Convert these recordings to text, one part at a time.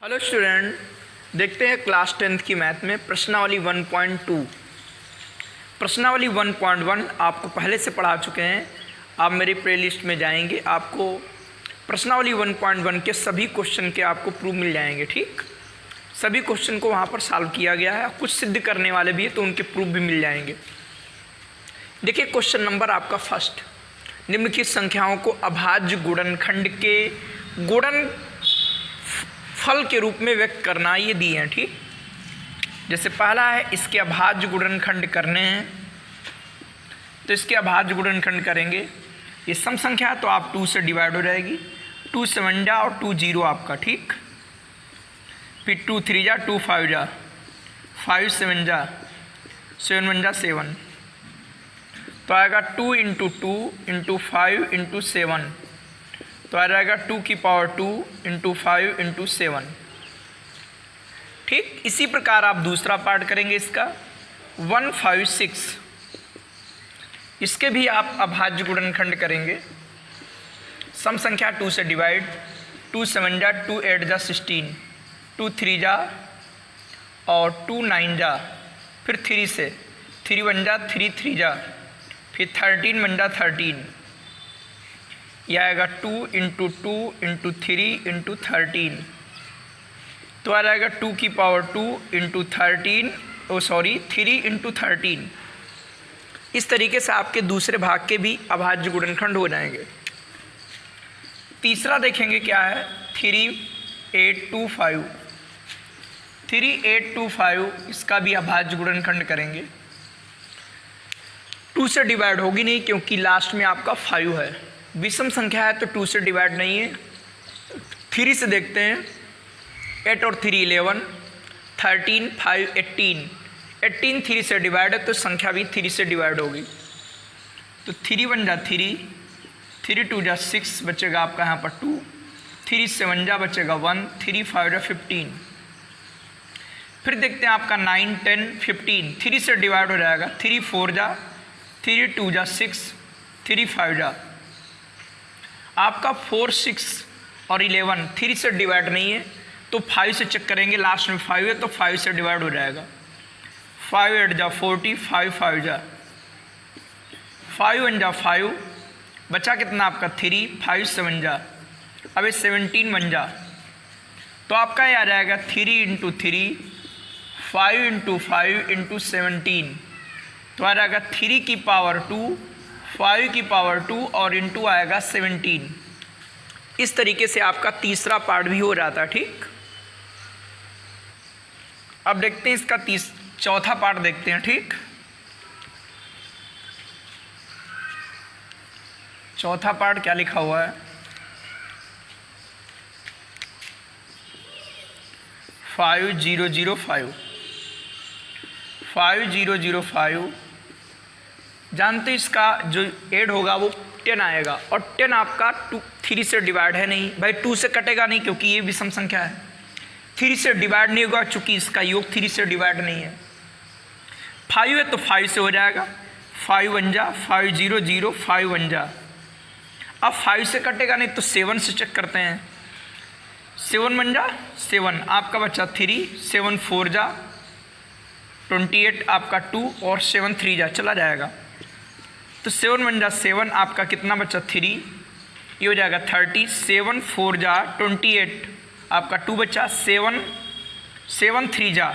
Hello student, देखते हैं class 10th की मैथ में प्रश्नावली 1.2। प्रश्नावली 1.1 आपको पहले से पढ़ा चुके हैं। आप मेरी प्लेलिस्ट में जाएंगे, आपको प्रश्नावली 1.1 के सभी क्वेश्चन के आपको प्रूफ मिल जाएंगे। ठीक, सभी क्वेश्चन को वहाँ पर सॉल्व किया गया है। कुछ सिद्ध करने वाले भी हैं तो उनके प्रूफ भी मिल जाएंगे। देखिए क्वेश्चन नंबर आपका फर्स्ट, निम्नलिखित संख्याओं को अभाज्य गुणनखंड के गुणन फल के रूप में व्यक्त करना, ये दिए हैं। ठीक, जैसे पहला है इसके अभाज्य गुणनखंड करने हैं, तो इसके अभाज्य गुणनखंड करेंगे। ये सम संख्या है तो आप 2 से डिवाइड हो जाएगी। 2 7 जा और 2 0 आपका। ठीक, फिर 2 3 जा, 2 5 जा, 5 7 जा, 7 1 जा 7, तो आएगा 2 × 2 × 5 × 7, तो आ जाएगा 2 की पावर 2 × 5 × 7। ठीक, इसी प्रकार आप दूसरा पार्ट करेंगे इसका 1 5 6, इसके भी आप अभाज्य गुणनखंड करेंगे। सम संख्या 2 से डिवाइड, 2 7 जा, 2 8 जा 16, 2 3 जा और 2 9 जा, फिर 3 से 3 1 जा, 3 3 जा, फिर 13 1 जा 13, यह आएगा 2 × 2 × 3 × 13, तो आ जाएगा 2 की पावर 2 × 13, 3 × 13। इस तरीके से आपके दूसरे भाग के भी अभाज्य गुणनखंड हो जाएंगे। तीसरा देखेंगे क्या है, 3 8 2 5, 3 8 2 5, इसका भी अभाज्य गुणनखंड करेंगे। 2 से डिवाइड होगी नहीं क्योंकि लास्ट में आपका 5 है। विषम संख्या है तो 2 से डिवाइड नहीं है। 3 से देखते हैं, 8 और 3 11, 13 5 18, 18 3 से डिवाइड है तो संख्या भी 3 से डिवाइड होगी। तो 3 1 जा 3, 3 2 जा 6, बचेगा आपका यहाँ पर 2, 3 7 जा बचेगा 1, 3 5 जा 15। फिर देखते हैं आपका 9 10 15, 3 से डिवाइड हो जाएगा। 3 4 जा, 3 2 जा 6, 3 5 जा आपका 4 6 और 11, 3 से डिवाइड नहीं है तो 5 से चेक करेंगे। लास्ट में 5 है तो 5 से डिवाइड हो जाएगा। 5 8 जा 40, 5 5 जा, 5 1 जा 5, बचा कितना आपका 3, 5 7 जा, अब 17 1 जा, तो आपका ये आ जाएगा 3 × 3, 5 × 5 × 17, तो आ जाएगा 3 की पावर 2, 5 की पावर 2 और इंटू आएगा 17। इस तरीके से आपका तीसरा पार्ट भी हो जाता है। ठीक, अब देखते हैं इसका चौथा पार्ट देखते हैं। ठीक, चौथा पार्ट क्या लिखा हुआ है, 5 0 0 5, 5 0 0 5, जानते इसका जो ऐड होगा वो 10 आएगा, और 10 आपका 3 से डिवाइड है नहीं भाई, 2 से कटेगा नहीं क्योंकि ये विषम संख्या है। 3 से डिवाइड नहीं होगा चूंकि इसका योग 3 से डिवाइड नहीं है। 5 है तो 5 से हो जाएगा, 5 1 जा, 5 0 0 5 1 जा। अब 5 से कटेगा नहीं तो 7 से चेक करते हैं। 7 1 जा 7, आपका बच्चा 3, 7 4 जा 28, आपका 2 और 7 3 जा, चला जाएगा। तो 7 1 जा 7, आपका कितना बचा 3, ये हो जाएगा 30, 7 4 जा 28, आपका 2 बचा, 7 3 जा,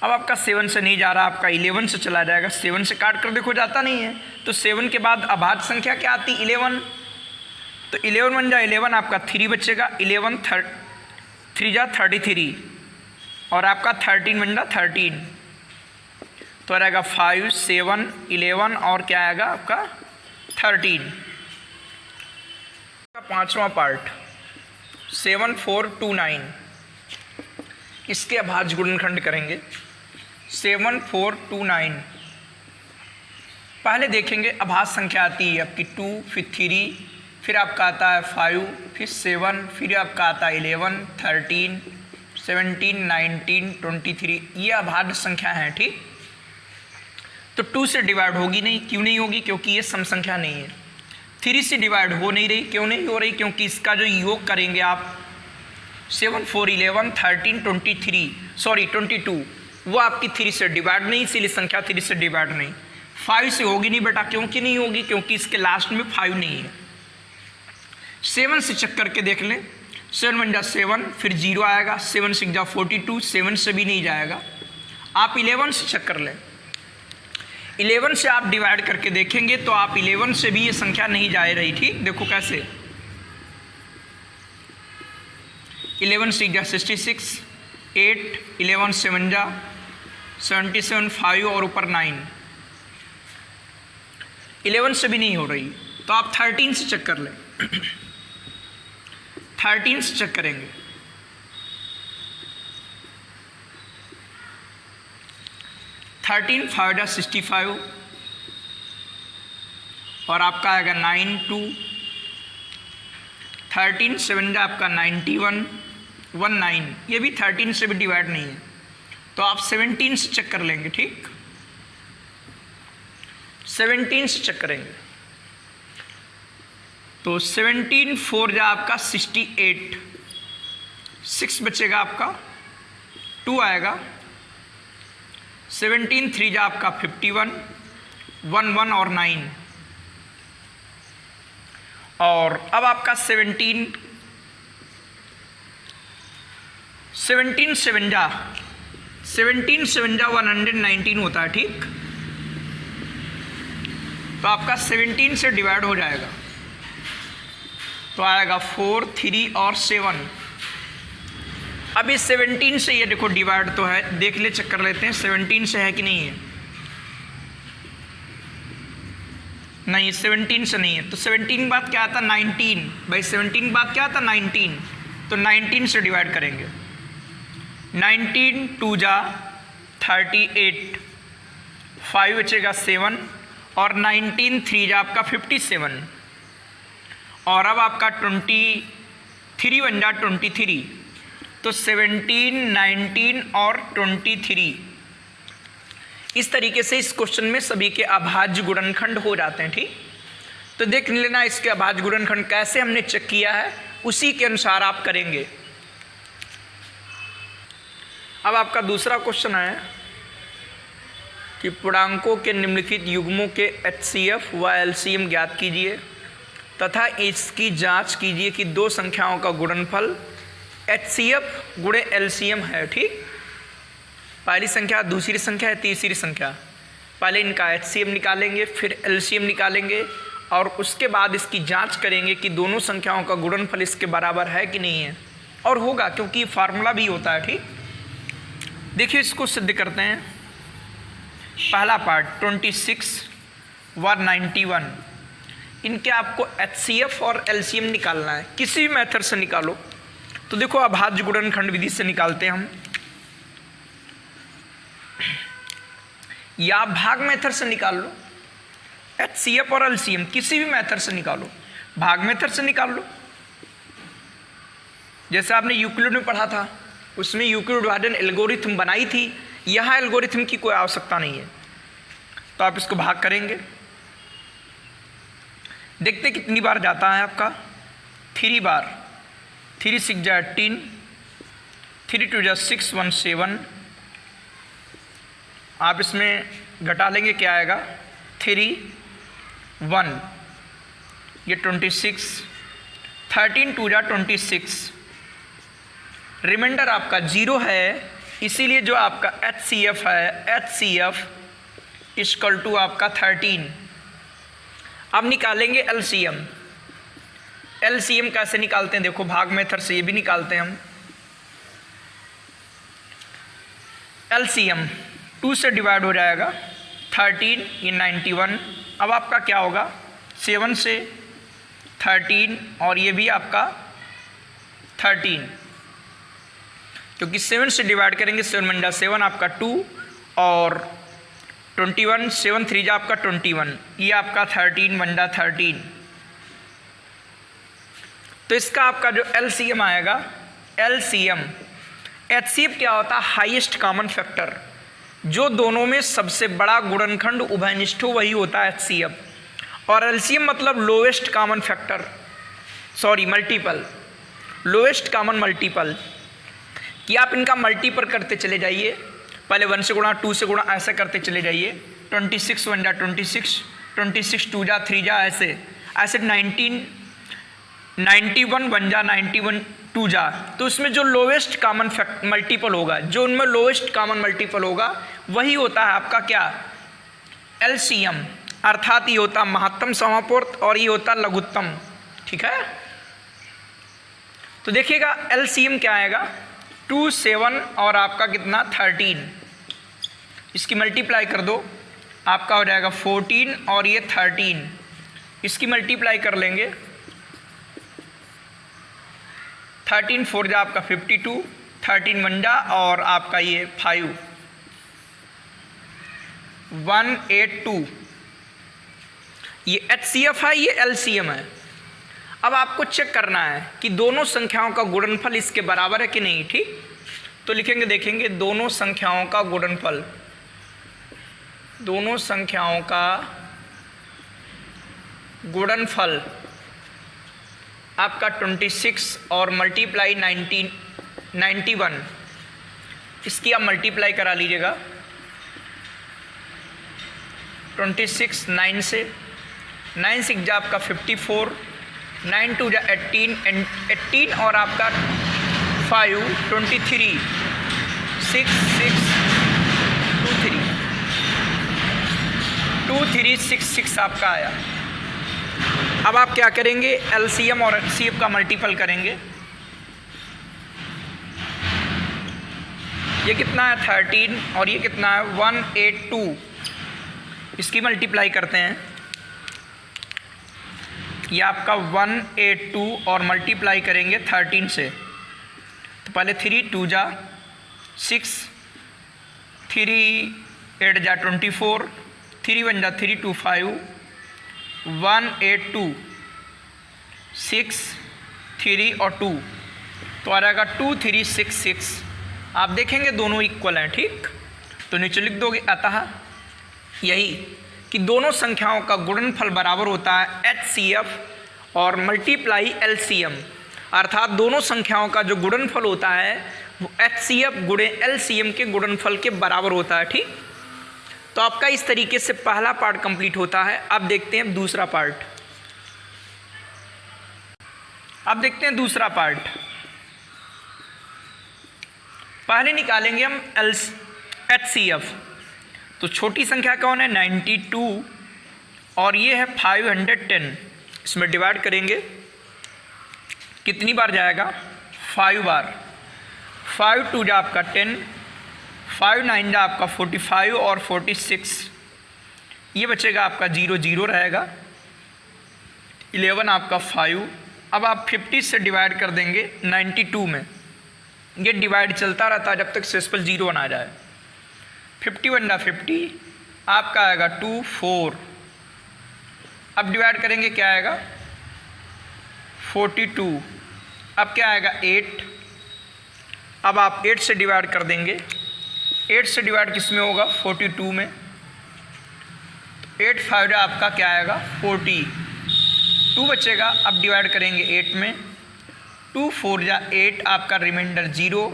अब आपका 7 से नहीं जा रहा, आपका 11 से चला जाएगा। 7 से काट कर देखो जाता नहीं है, तो 7 के बाद अभाज्य संख्या क्या आती, 11, तो 11 1 जा 11, आपका 3 बचेगा, 11 3 जा 33, और आपका 13 1 जा 13, तो रहेगा 5 7 11 और क्या आएगा आपका 13। पांचवा पार्ट 7 4 2 9, इसके अभाज्य गुणनखंड करेंगे। 7 4 2 9, पहले देखेंगे अभाज्य संख्या आती है आपकी 2, फिर 3, फिर आपका आता है 5, फिर 7, फिर आपका आता है 11 13 17 19 23, ये अभाज्य संख्या है। ठीक, तो 2 से डिवाइड होगी नहीं, क्यों नहीं होगी, क्योंकि ये सम संख्या नहीं है। 3 से डिवाइड हो नहीं रही, क्यों नहीं हो रही, क्योंकि इसका जो योग करेंगे आप 7 4 11 13 23 सॉरी 22, वो आपकी 3 से डिवाइड नहीं, इसीलिए संख्या 3 से डिवाइड नहीं। 5 से होगी नहीं बेटा, क्योंकि नहीं होगी, क्योंकि इसके लास्ट में 5 नहीं है। 7 से चेक करके देख लें, 7 1 जा 7, फिर 0 आएगा, 7 6 जा 42, 7 से भी नहीं जाएगा। आप 11 से चेक कर लें, 11 से आप डिवाइड करके देखेंगे तो आप 11 से भी ये संख्या नहीं जा रही। ठीक, देखो कैसे, 11 6 जा 66, 8, 11 7 जा 77, 5 और ऊपर 9, 11 से भी नहीं हो रही। तो आप 13 से चेक कर लें, 13 से चेक करेंगे, 13 5 जा 65 और आपका आएगा 9 2, 13 7 जा आपका 91 19, ये भी 13 से भी डिवाइड नहीं है। तो आप 17 से चेक कर लेंगे। ठीक, 17 से चेक करेंगे तो 17 4 जा आपका 68, 6 बचेगा आपका, 2 आएगा, 17 3 जा आपका 51, 1 1 और 9, और अब आपका 17 7 जा 119 होता है। ठीक, तो आपका 17 से डिवाइड हो जाएगा, तो आएगा 4 3 और 7। अब इस 17 से ये देखो डिवाइड तो है, देख ले, चेक कर लेते हैं 17 से है कि नहीं है। नहीं, 17 से नहीं है। तो 17 बाद क्या आता, 19 भाई, 17 बाद क्या आता 19, तो 19 से डिवाइड करेंगे। 19 2 जा 38, 5 बचेगा 7 और 19 3 जा आपका 57, और अब आपका 23 बन जा 23, तो 17 19 और 23। इस तरीके से इस क्वेश्चन में सभी के अभाज्य गुणनखंड हो जाते हैं। ठीक, तो देख लेना इसके अभाज्य गुणनखंड कैसे हमने चेक किया है, उसी के अनुसार आप करेंगे। अब आपका दूसरा क्वेश्चन है कि पूर्णांकों के निम्नलिखित युग्मों के HCF व LCM ज्ञात कीजिए तथा इसकी जांच कीजिए कि दो संख्याओं का गुणनफल HCF गुणे LCM है। ठीक, पहली संख्या, दूसरी संख्या है, तीसरी संख्या। पहले इनका HCF निकालेंगे, फिर LCM निकालेंगे, और उसके बाद इसकी जांच करेंगे कि दोनों संख्याओं का गुणनफल इसके बराबर है कि नहीं है, और होगा, क्योंकि ये फार्मूला भी होता है। ठीक, देखिए इसको सिद्ध करते हैं। पहला पार्ट 26 व 91, इनके आपको HCF और LCM निकालना है, किसी भी मेथड से निकालो। तो देखो अभाज्य गुणनखंड विधि से निकालते हैं हम, या भाग मेथड से निकाल लो। HCF और LCM किसी भी मेथड से निकालो, भाग मेथड से निकाल लो। जैसे आपने यूक्लिड में पढ़ा था, उसमें यूक्लिड डिवाइडेड एल्गोरिथम बनाई थी, यहाँ एल्गोरिथम की कोई आवश्यकता नहीं है। तो आप इसको भाग करेंगे, देखते कितनी बार जाता है आपका, 3 बार। 3 6 जा 18, 3 2 जा 6 1 7। आप इसमें घटा लेंगे, क्या आएगा 3 1, ये 26, 13 2 जा 26, रिमाइंडर आपका 0 है, इसीलिए जो आपका HCF है, HCF इक्वल टू आपका 13। अब निकालेंगे LCM। LCM कैसे निकालते हैं, देखो भाग मेथड से ये भी निकालते हैं हम। LCM 2 से डिवाइड हो जाएगा, 13 ये 91। अब आपका क्या होगा, 7 से 13 और ये भी आपका 13, क्योंकि 7 से डिवाइड करेंगे, 7 1 जा 7 आपका 2 और 21, 7 3 जा आपका 21, ये आपका 13 1 जा 13। तो इसका आपका जो LCM आएगा, LCM, HCF क्या होता है, हाईएस्ट कॉमन फैक्टर, जो दोनों में सबसे बड़ा गुणनखंड उभयनिष्ठ हो वही होता है HCF, और LCM मतलब lowest common factor, sorry multiple. Lowest common multiple, कि आप इनका मल्टीपल करते चले जाइए, पहले 1 से गुणा, 2 से गुणा, ऐसा करते चले जाइए। 26 1 जा 26, 26 2 जा 3 जा, ऐसे ऐसे 19, 91 1 जा 91 2 जा। तो इसमें जो लोएस्ट कॉमन मल्टीपल होगा, जो उनमें लोएस्ट कॉमन मल्टीपल होगा, वही होता है आपका क्या, एलसीएम, अर्थात ये होता महत्तम समापूर्त और ये होता लघुत्तम। ठीक है, तो देखिएगा एलसीएम क्या आएगा, 2 7 और आपका कितना 13, इसकी मल्टीप्लाई कर दो, आपका हो जाएगा 14 और ये 13, इसकी मल्टीप्लाई कर लेंगे, 13 4 जा आपका 52, 13 1 जा और आपका ये 5, 182, ये HCF है, ये LCM है। अब आपको चेक करना है कि दोनों संख्याओं का गुणनफल इसके बराबर है कि नहीं। ठीक, तो लिखेंगे, देखेंगे दोनों संख्याओं का गुणनफल, दोनों संख्याओं का गुणनफल आपका 26 और मल्टीप्लाई 91, इसकी आप मल्टीप्लाई करा लीजिएगा। 26 9 से, 9 6 जा आपका 54, 9 2 जा 18 और आपका 5 23 6 6 2 3 6 6 आपका आया। अब आप क्या करेंगे, एलसीएम और एचसीएफ का मल्टीपल करेंगे। ये कितना है 13 और ये कितना है 182, इसकी मल्टीप्लाई करते हैं। ये आपका 182 और मल्टीप्लाई करेंगे 13 से, तो पहले 3 2 जा 6, 3 8 जा 24, 3 1 जा 3 2 5, 182 6 3 और 2, तो आ जाएगा 2 3 6 6। आप देखेंगे दोनों इक्वल हैं। ठीक, तो नीचे लिख दोगे अतः यही कि दोनों संख्याओं का गुणनफल बराबर होता है HCF और मल्टीप्लाई LCM, अर्थात दोनों संख्याओं का जो गुणनफल होता है वो HCF गुणे LCM के गुणनफल के बराबर होता है। ठीक, तो आपका इस तरीके से पहला पार्ट कंप्लीट होता है। अब देखते हैं दूसरा पार्ट। अब देखते हैं दूसरा पार्ट। पहले निकालेंगे हम HCF, तो छोटी संख्या कौन है 92 और ये है 510, इसमें डिवाइड करेंगे, कितनी बार जाएगा 5 बार, 5 2 जा आपका 10, 5 9 जा आपका 45 और 46, ये बचेगा आपका 0 0 रहेगा, 11 आपका 5। अब आप 50 से डिवाइड कर देंगे 92 में, ये डिवाइड चलता रहता है जब तक शेषफल 0 ना आ जाए। 51 जा 50, आपका आएगा 2 4, अब डिवाइड करेंगे क्या आएगा 42, अब क्या आएगा 8, अब आप 8 से डिवाइड कर देंगे, 8 से डिवाइड किस में होगा 42 में, 8 5 जा आपका क्या आएगा 40, 2 बचेगा, अब डिवाइड करेंगे 8 में, 2 4 जा 8, आपका रिमाइंडर 0,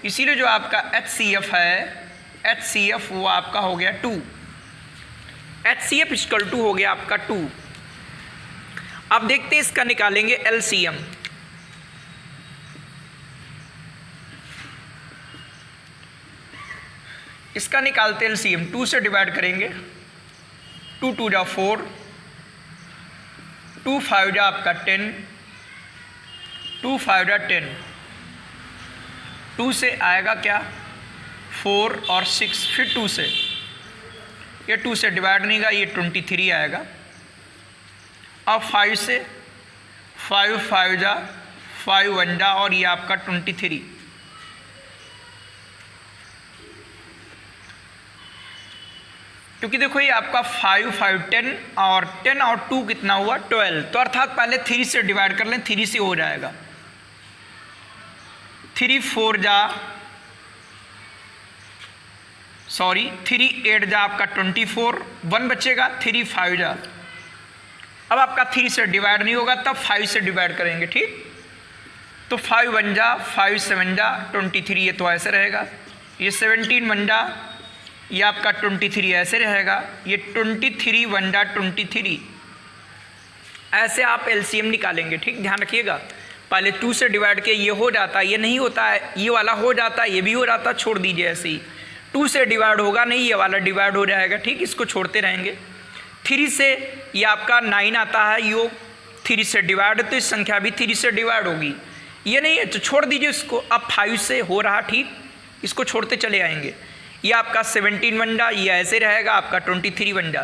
इसीलिए जो आपका HCF है, HCF वो आपका हो गया 2, HCF इक्वल टू हो गया आपका 2। अब देखते हैं इसका निकालेंगे LCM। इसका निकालते LCM, 2 से डिवाइड करेंगे, 2 2 जा 4, 2 5 जा आपका 10, 2 5 जा 10, 2 से आएगा क्या 4 और 6, फिर 2 से, ये 2 से डिवाइड नहीं होगा, ये 23 आएगा। अब 5 से, 5 5 जा 5 1 जा और ये आपका 23, क्योंकि देखो ये आपका 5 5 10 और 10 और 2 कितना हुआ 12, तो अर्थात पहले 3 से डिवाइड कर लें, 3 से हो जाएगा। 3 4 जा 3 8 जा आपका 24, 1 बचेगा, 3 5 जा, अब आपका 3 से डिवाइड नहीं होगा, तब 5 से डिवाइड करेंगे। ठीक, तो 5 वन जा 5 7 जा 23, ये तो ऐसे रहेगा। ये 17 वन जा, ये आपका 23 ऐसे रहेगा। ये 23 वन जा 23, ऐसे आप एलसीएम निकालेंगे। ठीक, ध्यान रखिएगा, पहले 2 से डिवाइड के ये हो जाता है, ये नहीं होता है, ये वाला हो जाता है, ये भी हो जाता, छोड़ दीजिए ऐसे ही। 2 से डिवाइड होगा नहीं, ये वाला डिवाइड हो जाएगा। ठीक, इसको छोड़ते रहेंगे। 3 से ये आपका 9 आता है योग, 3 से डिवाइड, तो इस संख्या भी 3 से डिवाइड होगी। ये नहीं है तो छोड़ दीजिए इसको। अब 5 से हो रहा, ठीक, इसको छोड़ते चले आएंगे। ये आपका 17 वन जा, ये ऐसे रहेगा आपका 23 वन जा।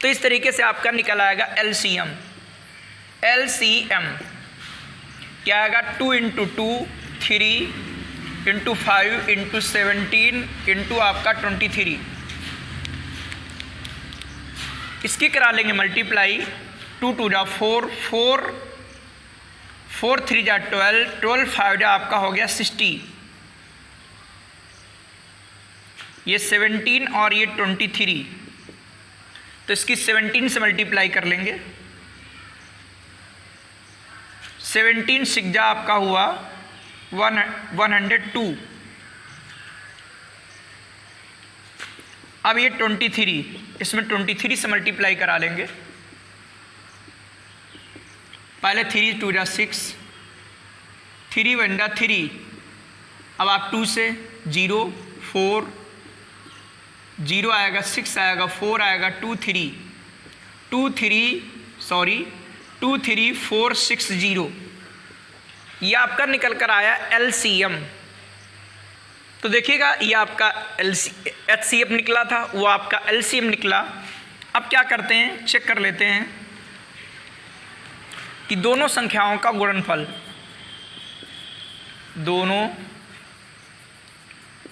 तो इस तरीके से आपका निकल आएगा एलसीएम। एलसीएम क्या आएगा? 2 × 2 3 × 5 × 17 × आपका 23। इसकी करा लेंगे मल्टीप्लाई। 2 2 जा 4, 4 3 जा 12, 12 5 जा आपका हो गया 60। ये 17 और ये 23, तो इसकी 17 से मल्टीप्लाई कर लेंगे। 17 6 जा आपका हुआ 102। अब ये 23, इसमें 23 से मल्टीप्लाई करा लेंगे। पहले 3 2 जा 6, 3 1 जा 3। अब आप 2 से 0 4 0 आएगा, 6 आएगा, 4 आएगा, 2 3 4 6 0। ये आपका निकल कर आया एलसीएम। तो देखिएगा, ये आपका एचसीएफ निकला था, वो आपका एलसीएम निकला। अब क्या करते हैं, चेक कर लेते हैं कि दोनों संख्याओं का गुणनफल, दोनों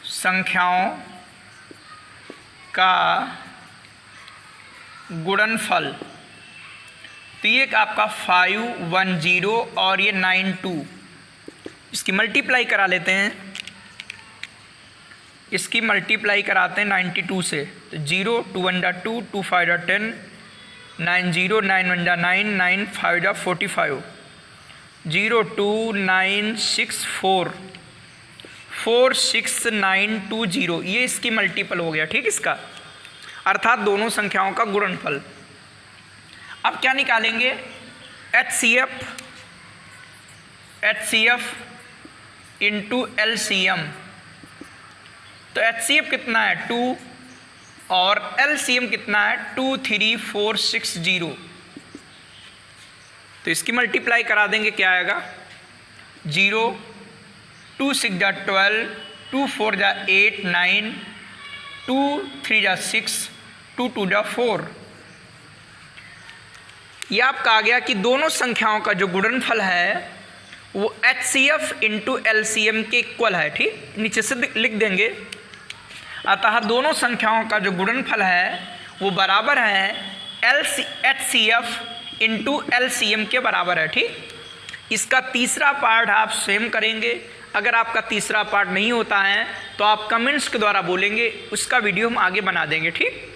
संख्याओं का गुणनफल। तो ये आपका 510 और ये 92, इसकी मल्टीप्लाई करा लेते हैं। इसकी मल्टीप्लाई कराते हैं 92 से। तो 0 2 1 जा 2, 2 5 जा 10, 9 0 9 1 जा 9, 9 5 जा 45, 0 2 9 6 4 4 6 9 2 0, ये इसकी मल्टीपल हो गया। ठीक, इसका अर्थात दोनों संख्याओं का गुणनफल। अब क्या निकालेंगे? HCF into LCM. तो एचसीएफ कितना है? 2 और एलसीएम कितना है? 2 3 4 6 0। तो इसकी मल्टीप्लाई करा देंगे, क्या आएगा? 0 2 6 जा 12, 2 4 जा 8 9, 2 3 जा 6, 2 2 जा 4। यह आपका आ गया कि दोनों संख्याओं का जो गुणनफल है वो एचसीएफ इंटू एलसीएम के इक्वल है। ठीक, नीचे से लिख देंगे। अतः दोनों संख्याओं का जो गुणनफल है वो बराबर है एचसीएफ इंटू एलसीएम के बराबर है। ठीक, इसका तीसरा पार्ट आप स्वयं करेंगे। अगर आपका तीसरा पार्ट नहीं होता है तो आप कमेंट्स के द्वारा बोलेंगे, उसका वीडियो हम आगे बना देंगे। ठीक।